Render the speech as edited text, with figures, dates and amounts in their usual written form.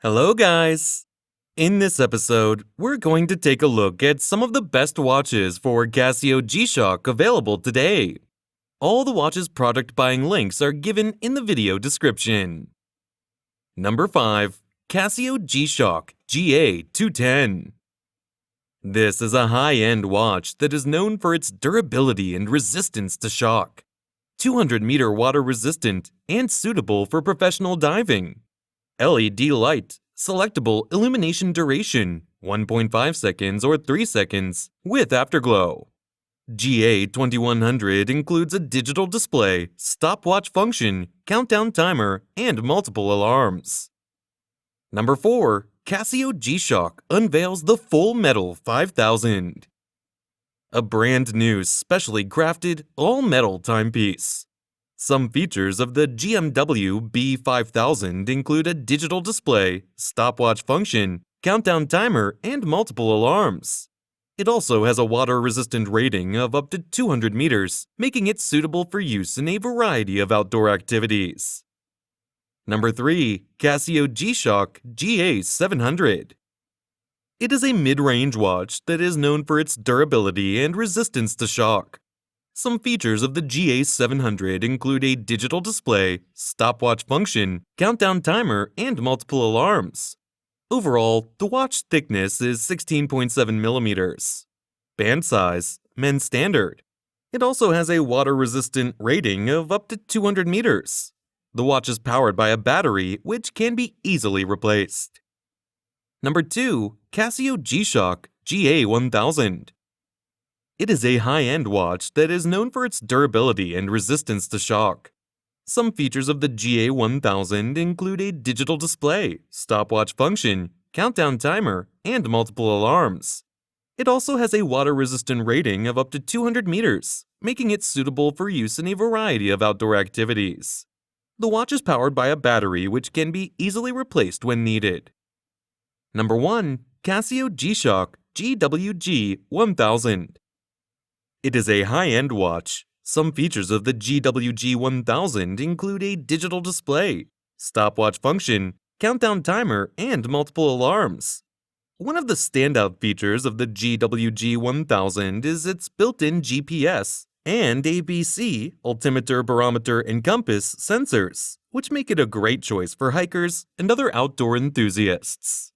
Hello, guys! In this episode, we're going to take a look at some of the best watches for Casio G-Shock available today. All the watches product buying links are given in the video description. Number 5. Casio G-Shock GA210. This is a high-end watch that is known for its durability and resistance to shock. 200-meter water resistant and suitable for professional diving. LED light, selectable illumination duration, 1.5 seconds or 3 seconds, with afterglow. GA2100 includes a digital display, stopwatch function, countdown timer, and multiple alarms. Number 4. Casio G-Shock unveils the Full Metal 5000. A brand new, specially crafted, all-metal timepiece. Some features of the GMW B5000 include a digital display, stopwatch function, countdown timer, and multiple alarms. It also has a water-resistant rating of up to 200 meters, making it suitable for use in a variety of outdoor activities. Number 3. Casio G-Shock GA700. It is a mid-range watch that is known for its durability and resistance to shock. Some features of the GA700 include a digital display, stopwatch function, countdown timer, and multiple alarms. Overall, the watch thickness is 16.7 millimeters. Band size, men's standard. It also has a water-resistant rating of up to 200 meters. The watch is powered by a battery, which can be easily replaced. Number 2. Casio G-Shock GA1000. It is a high-end watch that is known for its durability and resistance to shock. Some features of the GA1000 include a digital display, stopwatch function, countdown timer, and multiple alarms. It also has a water-resistant rating of up to 200 meters, making it suitable for use in a variety of outdoor activities. The watch is powered by a battery which can be easily replaced when needed. Number 1. Casio G-Shock GWG1000. It is a high-end watch. Some features of the GWG1000 include a digital display, stopwatch function, countdown timer, and multiple alarms. One of the standout features of the GWG1000 is its built-in GPS and ABC, altimeter, barometer, and compass sensors, which make it a great choice for hikers and other outdoor enthusiasts.